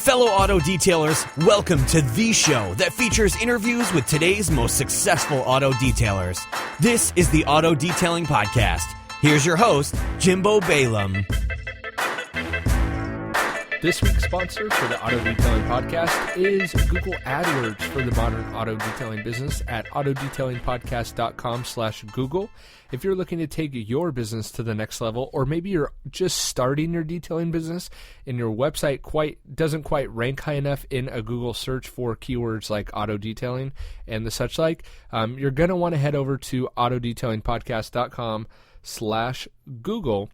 Fellow auto detailers, welcome to the show that features interviews with today's most successful auto detailers. This is the Auto Detailing Podcast. Here's your host, Jimbo Balaam. This week's sponsor for the Auto Detailing Podcast is Google AdWords for the modern auto detailing business at autodetailingpodcast.com/Google. If you're looking to take your business to the next level, or maybe you're just starting your detailing business and your website doesn't quite rank high enough in a Google search for keywords like auto detailing and the such like, you're going to want to head over to autodetailingpodcast.com/Google.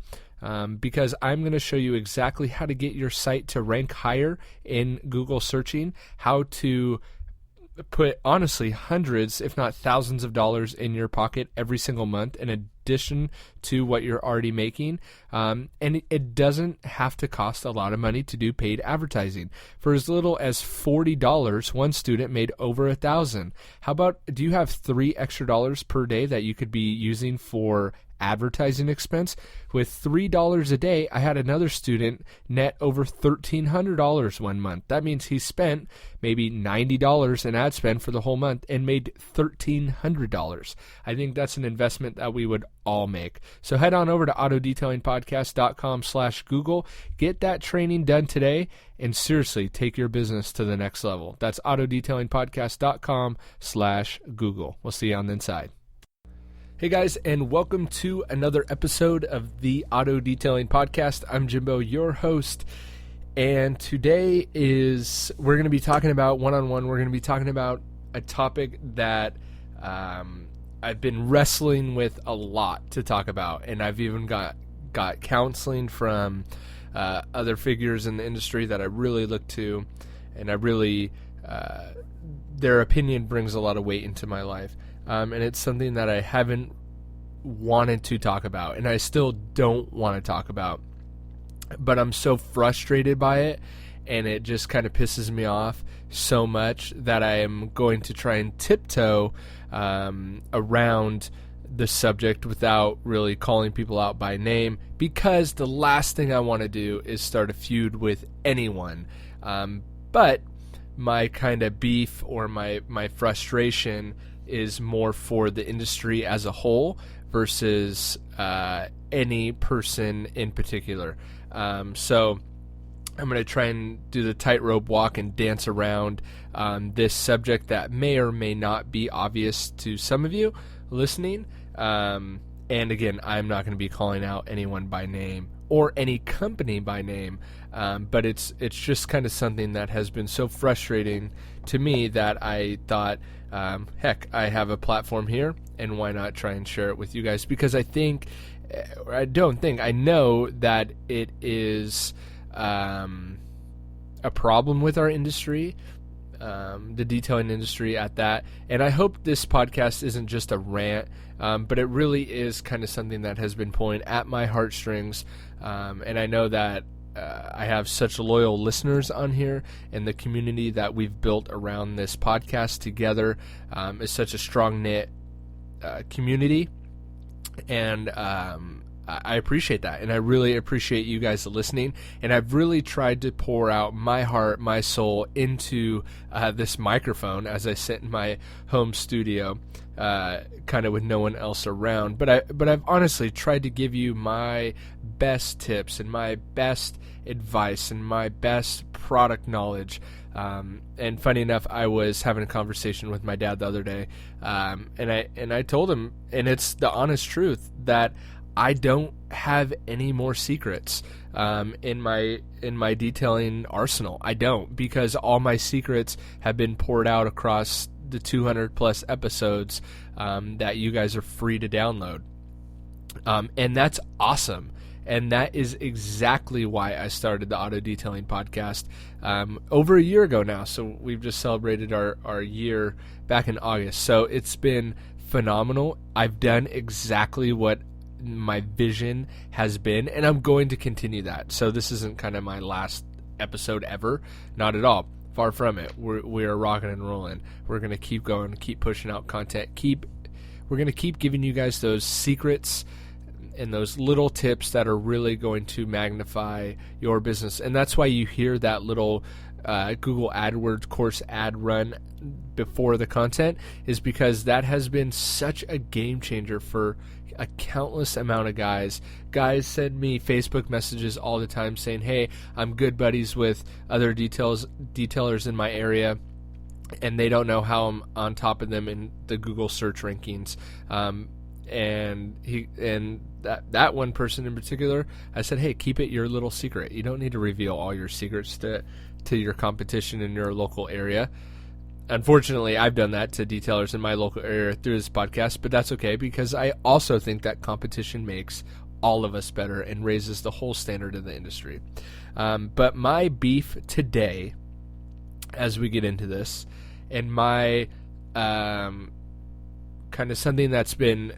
Because I'm going to show you exactly how to get your site to rank higher in Google searching, how to put, honestly, hundreds, if not thousands of dollars in your pocket every single month in addition to what you're already making. And it doesn't have to cost a lot of money to do paid advertising. For as little as $40, one student made over $1,000. How about, do you have $3 extra per day that you could be using for advertising expense? With $3 a day, I had another student net over $1,300 one month. That means he spent maybe $90 in ad spend for the whole month and made $1,300. I think that's an investment that we would all make. So head on over to autodetailingpodcast.com/Google. Get that training done today and seriously take your business to the next level. That's autodetailingpodcast.com/Google. We'll see you on the inside. Hey guys, and welcome to another episode of the Auto Detailing Podcast. I'm Jimbo, your host, and today we're going to be talking about one-on-one. We're going to be talking about a topic that I've been wrestling with a lot to talk about, and I've even got counseling from other figures in the industry that I really look to, and I really their opinion brings a lot of weight into my life. And it's something that I haven't wanted to talk about, and I still don't want to talk about. But I'm so frustrated by it, and it just kind of pisses me off so much that I am going to try and tiptoe around the subject without really calling people out by name, because the last thing I want to do is start a feud with anyone. But my kind of beef or my frustration is more for the industry as a whole versus any person in particular. So I'm going to try and do the tightrope walk and dance around this subject that may or may not be obvious to some of you listening. And again, I'm not going to be calling out anyone by name or any company by name, but it's just kind of something that has been so frustrating to me that I thought, heck, I have a platform here, and why not try and share it with you guys? Because I know that it is a problem with our industry, the detailing industry at that. And I hope this podcast isn't just a rant, but it really is kind of something that has been pulling at my heartstrings. And I know that I have such loyal listeners on here, and the community that we've built around this podcast together is such a strong-knit community. And I appreciate that, and I really appreciate you guys listening. And I've really tried to pour out my heart, my soul into this microphone as I sit in my home studio, kind of with no one else around. But I've honestly tried to give you my best tips and my best advice and my best product knowledge. And funny enough, I was having a conversation with my dad the other day, and I told him, and it's the honest truth, that I don't have any more secrets in my detailing arsenal. I don't, because all my secrets have been poured out across the 200 plus episodes that you guys are free to download, and that's awesome. And that is exactly why I started the Auto Detailing Podcast over a year ago now. So we've just celebrated our year back in August. So it's been phenomenal. I've done exactly what my vision has been, and I'm going to continue that. So this isn't kind of my last episode ever. Not at all. Far from it. We are rocking and rolling. We're going to keep going, keep pushing out content. We're going to keep giving you guys those secrets and those little tips that are really going to magnify your business. And that's why you hear that little Google AdWords course ad run before the content, is because that has been such a game changer for a countless amount of guys. Guys send me Facebook messages all the time saying, hey, I'm good buddies with other detailers in my area, and they don't know how I'm on top of them in the Google search rankings. And that one person in particular, I said, hey, keep it your little secret. You don't need to reveal all your secrets to your competition in your local area. Unfortunately, I've done that to detailers in my local area through this podcast, but that's okay, because I also think that competition makes all of us better and raises the whole standard of the industry. But my beef today, as we get into this, and my kind of something that's been,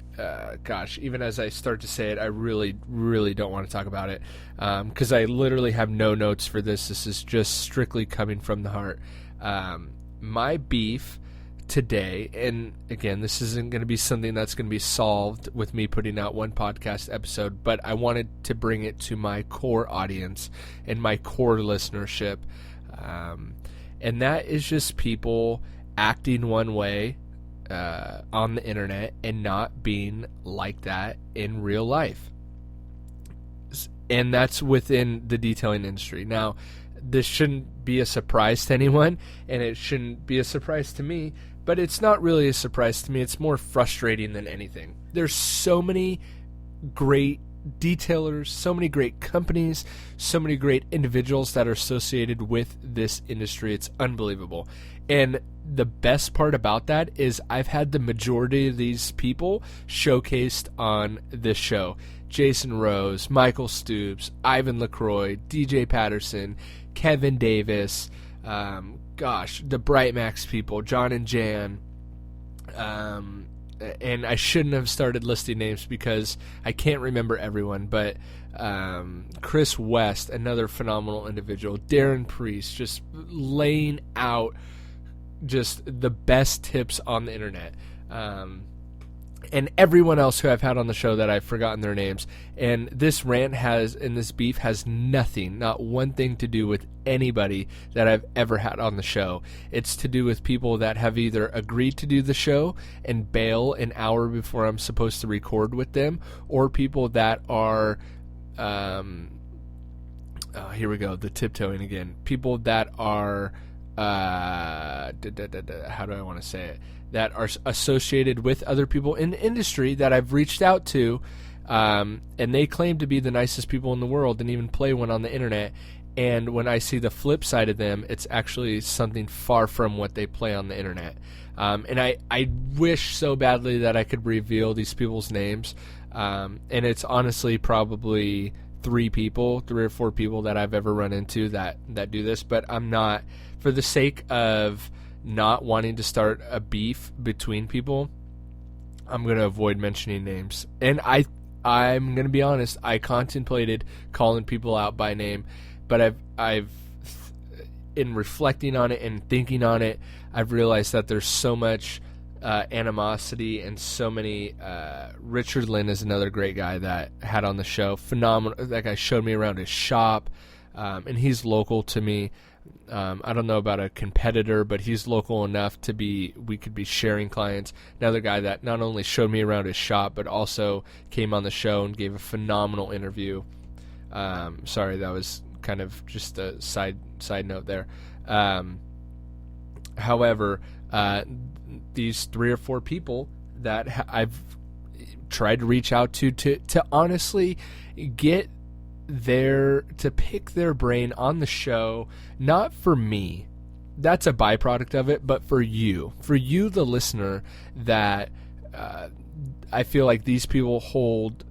even as I start to say it, I really, really don't want to talk about it, because I literally have no notes for this. This is just strictly coming from the heart. My beef today, and again, this isn't going to be something that's going to be solved with me putting out one podcast episode, but I wanted to bring it to my core audience and my core listenership, and that is just people acting one way on the internet and not being like that in real life. And that's within the detailing industry. Now, this shouldn't be a surprise to anyone, and it shouldn't be a surprise to me, but it's not really a surprise to me. It's more frustrating than anything. There's so many great detailers, so many great companies, so many great individuals that are associated with this industry. It's unbelievable. And the best part about that is I've had the majority of these people showcased on this show. Jason Rose, Michael Stoops, Ivan LaCroix, DJ Patterson, Kevin Davis, the Brightmax people, John and Jan, and I shouldn't have started listing names because I can't remember everyone, but Chris West, another phenomenal individual, Darren Priest, just laying out just the best tips on the internet, and everyone else who I've had on the show that I've forgotten their names. And this rant and this beef has nothing, not one thing to do with anybody that I've ever had on the show. It's to do with people that have either agreed to do the show and bail an hour before I'm supposed to record with them, or people that are, here we go, the tiptoeing again. People that are, how do I want to say it? That are associated with other people in the industry that I've reached out to, and they claim to be the nicest people in the world and even play one on the internet. And when I see the flip side of them, it's actually something far from what they play on the internet. And I wish so badly that I could reveal these people's names. And it's honestly probably 3 or 4 people that I've ever run into that do this. But I'm not, for the sake of not wanting to start a beef between people, I'm going to avoid mentioning names. And I'm going to be honest, I contemplated calling people out by name, but I've in reflecting on it and thinking on it, I've realized that there's so much animosity and so many. Richard Lynn is another great guy that had on the show. Phenomenal. That guy showed me around his shop, and he's local to me. I don't know about a competitor, but he's local enough to we could be sharing clients. Another guy that not only showed me around his shop, but also came on the show and gave a phenomenal interview. Sorry, that was kind of just a side note there. However, these 3 or 4 people that I've tried to reach out to honestly get to pick their brain on the show, not for me, that's a byproduct of it, but for you, the listener, that I feel like these people hold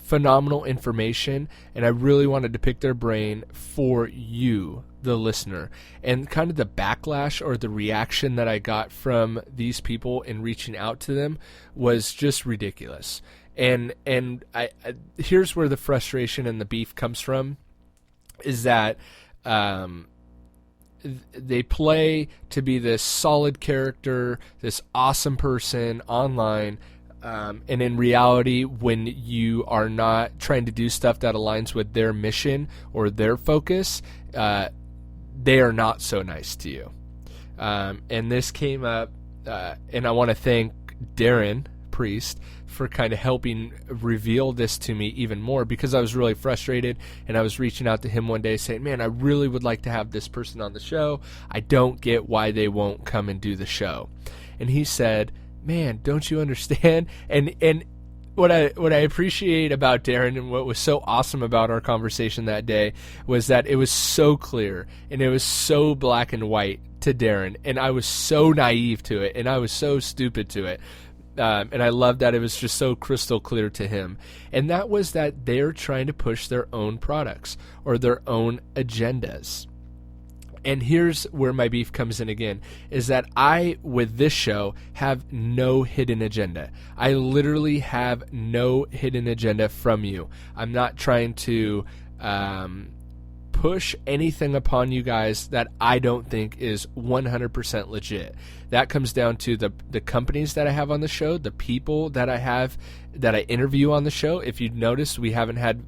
phenomenal information, and I really wanted to pick their brain for you, the listener. And kind of the backlash or the reaction that I got from these people in reaching out to them was just ridiculous. And I here's where the frustration and the beef comes from, is that they play to be this solid character, this awesome person online, And in reality, when you are not trying to do stuff that aligns with their mission or their focus, they are not so nice to you. And this came up, and I want to thank Darren Priest for kind of helping reveal this to me even more, because I was really frustrated, and I was reaching out to him one day saying, man, I really would like to have this person on the show. I don't get why they won't come and do the show. And he said, man, don't you understand? And what I appreciate about Darren, and what was so awesome about our conversation that day, was that it was so clear and it was so black and white to Darren, and I was so naive to it, and I was so stupid to it. And I love that it was just so crystal clear to him. And that was that they're trying to push their own products or their own agendas. And here's where my beef comes in again, is that I, with this show, have no hidden agenda. I literally have no hidden agenda from you. I'm not trying to push anything upon you guys that I don't think is 100% legit. That comes down to the companies that I have on the show, the people that I have, that I interview on the show. If you've noticed, we haven't had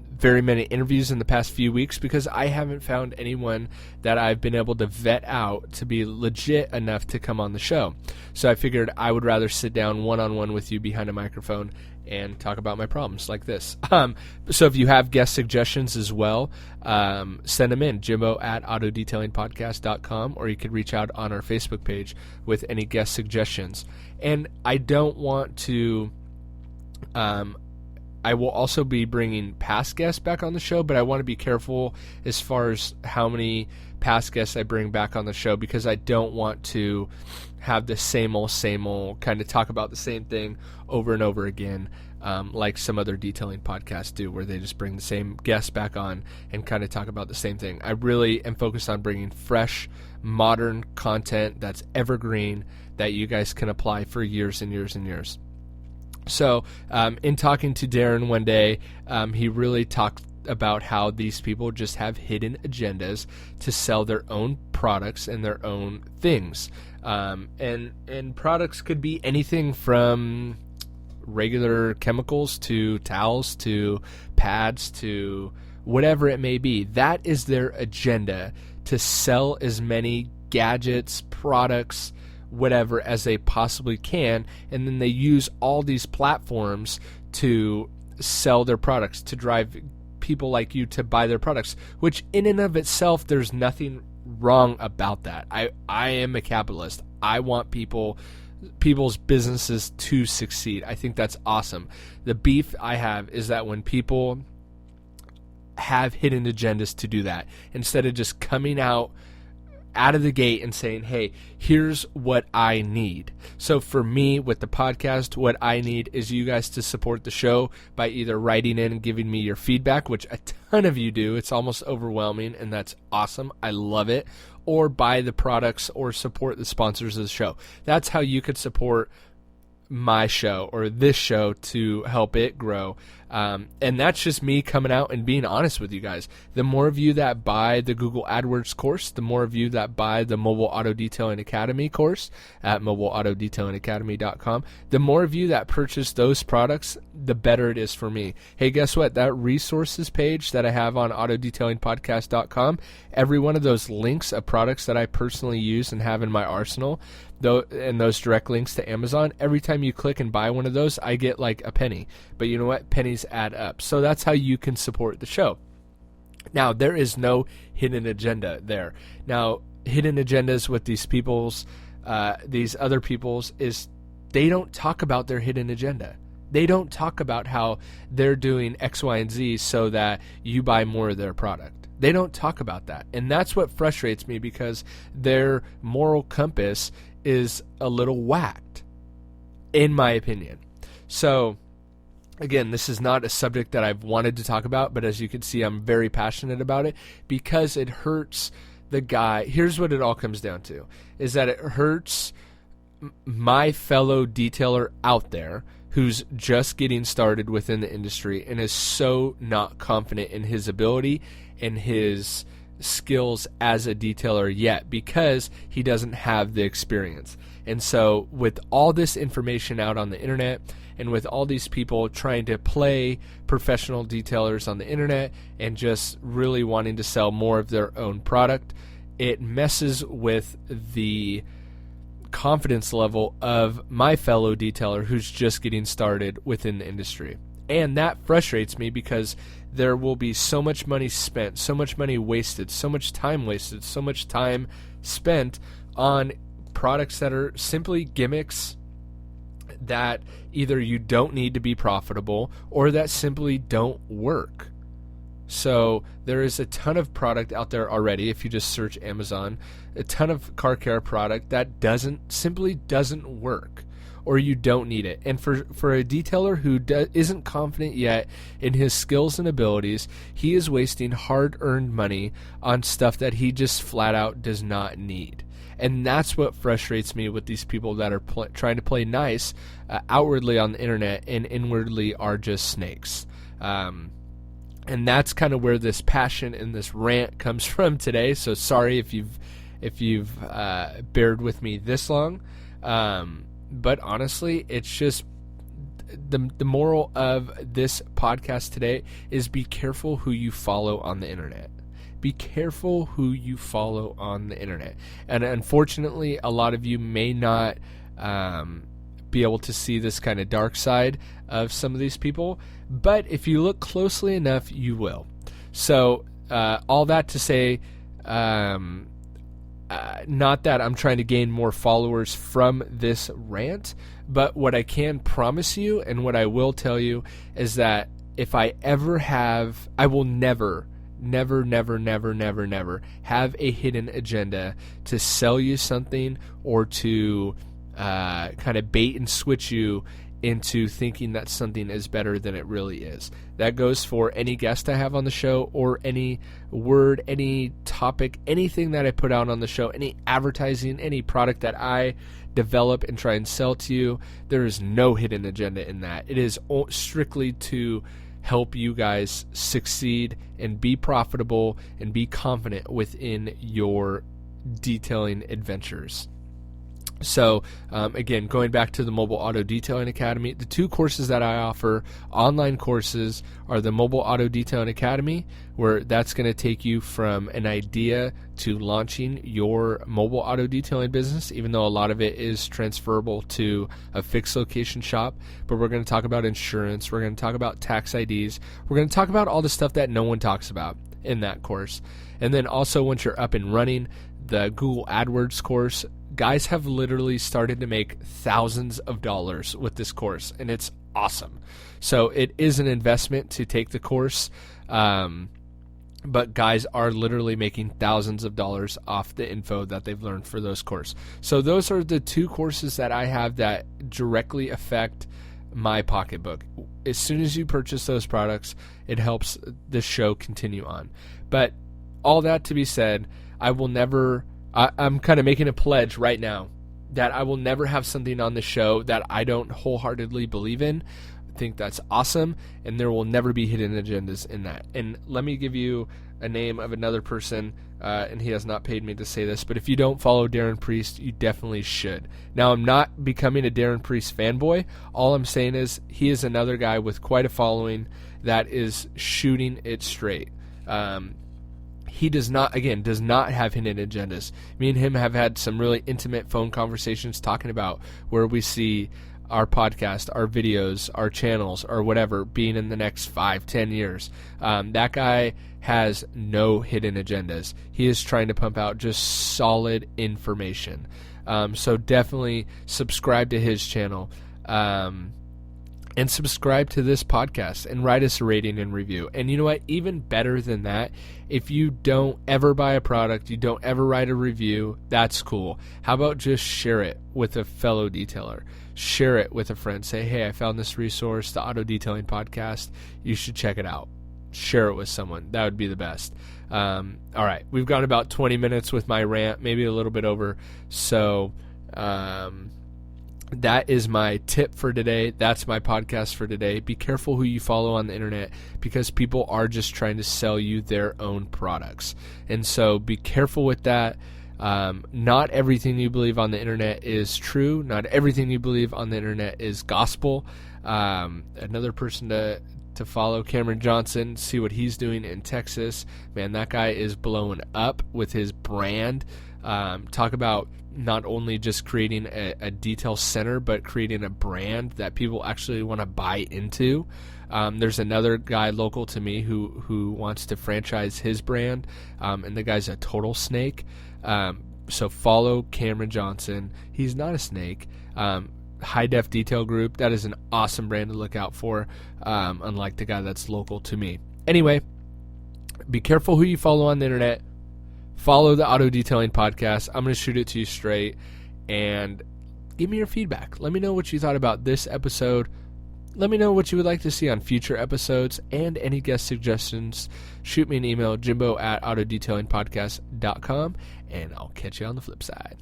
very many interviews in the past few weeks because I haven't found anyone that I've been able to vet out to be legit enough to come on the show. So I figured I would rather sit down one-on-one with you behind a microphone and talk about my problems like this. So if you have guest suggestions as well, send them in, jimbo@autodetailingpodcast.com, or you could reach out on our Facebook page with any guest suggestions. And I don't want to... I will also be bringing past guests back on the show, but I want to be careful as far as how many past guests I bring back on the show, because I don't want to have the same old, kind of talk about the same thing over and over again, like some other detailing podcasts do, where they just bring the same guests back on and kind of talk about the same thing. I really am focused on bringing fresh, modern content that's evergreen, that you guys can apply for years and years and years. So in talking to Darren one day, he really talked about how these people just have hidden agendas to sell their own products and their own things. And products could be anything from regular chemicals to towels to pads to whatever it may be. That is their agenda, to sell as many gadgets, products, whatever as they possibly can, and then they use all these platforms to sell their products, to drive people like you to buy their products, which in and of itself, there's nothing wrong about that. I am a capitalist. I want people's businesses to succeed. I think that's awesome. The beef I have is that when people have hidden agendas to do that, instead of just coming out of the gate and saying, hey, here's what I need. So for me, with the podcast, what I need is you guys to support the show by either writing in and giving me your feedback, which a ton of you do. It's almost overwhelming, and that's awesome. I love it. Or buy the products or support the sponsors of the show. That's how you could support my show or this show to help it grow. And that's just me coming out and being honest with you guys. The more of you that buy the Google AdWords course, the more of you that buy the Mobile Auto Detailing Academy course at mobileautodetailingacademy.com, the more of you that purchase those products, the better it is for me. Hey, guess what? That resources page that I have on autodetailingpodcast.com, every one of those links of products that I personally use and have in my arsenal, and those direct links to Amazon, every time you click and buy one of those, I get like a penny. But you know what? Pennies add up. So that's how you can support the show. Now, there is no hidden agenda there. Now, hidden agendas with these other people's, is they don't talk about their hidden agenda. They don't talk about how they're doing X, Y, and Z so that you buy more of their product. They don't talk about that. And that's what frustrates me, because their moral compass is a little whacked, in my opinion. So, again, this is not a subject that I've wanted to talk about, but as you can see, I'm very passionate about it because it hurts the guy. Here's what it all comes down to, is that it hurts my fellow detailer out there who's just getting started within the industry and is so not confident in his ability and his skills as a detailer yet because he doesn't have the experience. And so with all this information out on the internet, and with all these people trying to play professional detailers on the internet and just really wanting to sell more of their own product, it messes with the confidence level of my fellow detailer who's just getting started within the industry. And that frustrates me because there will be so much money spent, so much money wasted, so much time wasted, so much time spent on products that are simply gimmicks that either you don't need to be profitable or that simply don't work. So there is a ton of product out there already. If you just search Amazon, a ton of car care product that simply doesn't work, or you don't need it. And for a detailer who isn't confident yet in his skills and abilities, he is wasting hard-earned money on stuff that he just flat out does not need. And that's what frustrates me with these people that are trying to play nice outwardly on the internet and inwardly are just snakes. And that's kind of where this passion and this rant comes from today. So sorry if you've bared with me this long. But honestly, it's just the moral of this podcast today is be careful who you follow on the internet. Be careful who you follow on the internet. And unfortunately, a lot of you may not be able to see this kind of dark side of some of these people, but if you look closely enough, you will. So all that to say, not that I'm trying to gain more followers from this rant, but what I can promise you and what I will tell you is that if I ever have, I will never have a hidden agenda to sell you something or to kind of bait and switch you into thinking that something is better than it really is. That goes for any guest I have on the show or any word, any topic, anything that I put out on the show, any advertising, any product that I develop and try and sell to you. There is no hidden agenda in that. It is strictly to help you guys succeed and be profitable and be confident within your detailing adventures. So again, going back to the Mobile Auto Detailing Academy, the two courses that I offer, online courses, are the Mobile Auto Detailing Academy, where that's going to take you from an idea to launching your mobile auto detailing business, even though a lot of it is transferable to a fixed location shop. But we're going to talk about insurance, we're going to talk about tax IDs, we're going to talk about all the stuff that no one talks about in that course. And then also, once you're up and running, the Google AdWords course, guys have literally started to make thousands of dollars with this course, and it's awesome. So it is an investment to take the course, but guys are literally making thousands of dollars off the info that they've learned for those courses. So those are the two courses that I have that directly affect my pocketbook. As soon as you purchase those products, it helps the show continue on. But all that to be said, I'm kind of making a pledge right now that I will never have something on the show that I don't wholeheartedly believe in. I think that's awesome, and there will never be hidden agendas in that. And let me give you a name of another person, and he has not paid me to say this, but if you don't follow Darren Priest, you definitely should. Now, I'm not becoming a Darren Priest fanboy. All I'm saying is he is another guy with quite a following that is shooting it straight. He does not have hidden agendas. Me and him have had some really intimate phone conversations talking about where we see our podcast, our videos, our channels, or whatever being in the next 5-10 years. That guy has no hidden agendas. He is trying to pump out just solid information. So definitely subscribe to his channel. And subscribe to this podcast and write us a rating and review. And you know what? Even better than that, if you don't ever buy a product, you don't ever write a review, that's cool. How about just share it with a fellow detailer? Share it with a friend. Say, hey, I found this resource, the Auto Detailing Podcast. You should check it out. Share it with someone. That would be the best. All right. We've gone about 20 minutes with my rant, maybe a little bit over. So, that is my tip for today. That's my podcast for today. Be careful who you follow on the internet, because people are just trying to sell you their own products. And so be careful with that. Not everything you believe on the internet is true. Not everything you believe on the internet is gospel. Another person to follow, Cameron Johnson, see what he's doing in Texas. Man, that guy is blowing up with his brand. Talk about not only just creating a detail center, but creating a brand that people actually want to buy into. There's another guy local to me who wants to franchise his brand, and the guy's a total snake. So follow Cameron Johnson. He's not a snake. High Def Detail Group, that is an awesome brand to look out for, unlike the guy that's local to me. Anyway, be careful who you follow on the internet. Follow the Auto Detailing Podcast. I'm going to shoot it to you straight, and give me your feedback. Let me know what you thought about this episode. Let me know what you would like to see on future episodes, and any guest suggestions. Shoot me an email, jimbo@autodetailingpodcast.com, and I'll catch you on the flip side.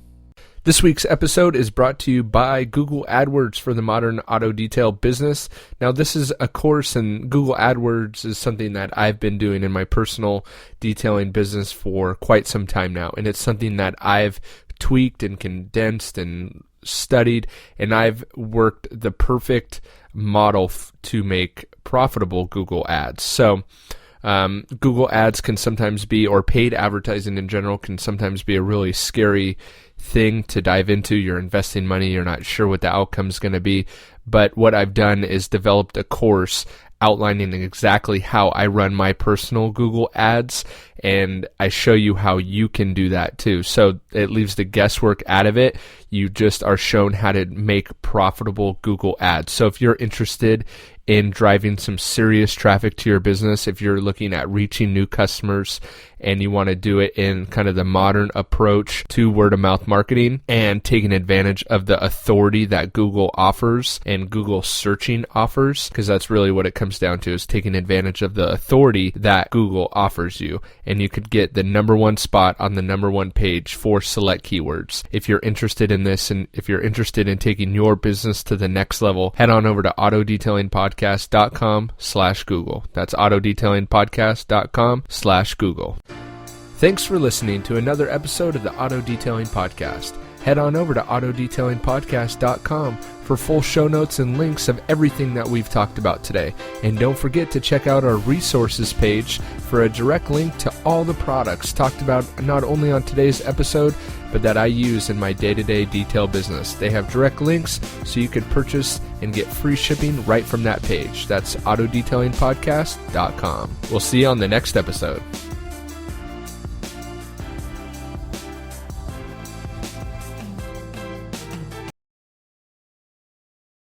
This week's episode is brought to you by Google AdWords for the modern auto detail business. Now, this is a course, and Google AdWords is something that I've been doing in my personal detailing business for quite some time now, and it's something that I've tweaked and condensed and studied, and I've worked the perfect model to make profitable Google ads. So Google ads can sometimes be, or paid advertising in general, can sometimes be a really scary thing to dive into. You're investing money, you're not sure what the outcome is going to be. But what I've done is developed a course outlining exactly how I run my personal Google ads, and I show you how you can do that too. So it leaves the guesswork out of it. You just are shown how to make profitable Google ads. So if you're interested in driving some serious traffic to your business, if you're looking at reaching new customers and you want to do it in kind of the modern approach to word of mouth marketing and taking advantage of the authority that Google offers and Google searching offers, because that's really what it comes down to, is taking advantage of the authority that Google offers you. And you could get the #1 spot on the #1 page for select keywords. If you're interested in this, and if you're interested in taking your business to the next level, head on over to autodetailingpodcast.com/Google. That's autodetailingpodcast.com/Google. Thanks for listening to another episode of the Auto Detailing Podcast. Head on over to autodetailingpodcast.com for full show notes and links of everything that we've talked about today. And don't forget to check out our resources page for a direct link to all the products talked about not only on today's episode, but that I use in my day-to-day detail business. They have direct links so you can purchase and get free shipping right from that page. That's autodetailingpodcast.com. We'll see you on the next episode.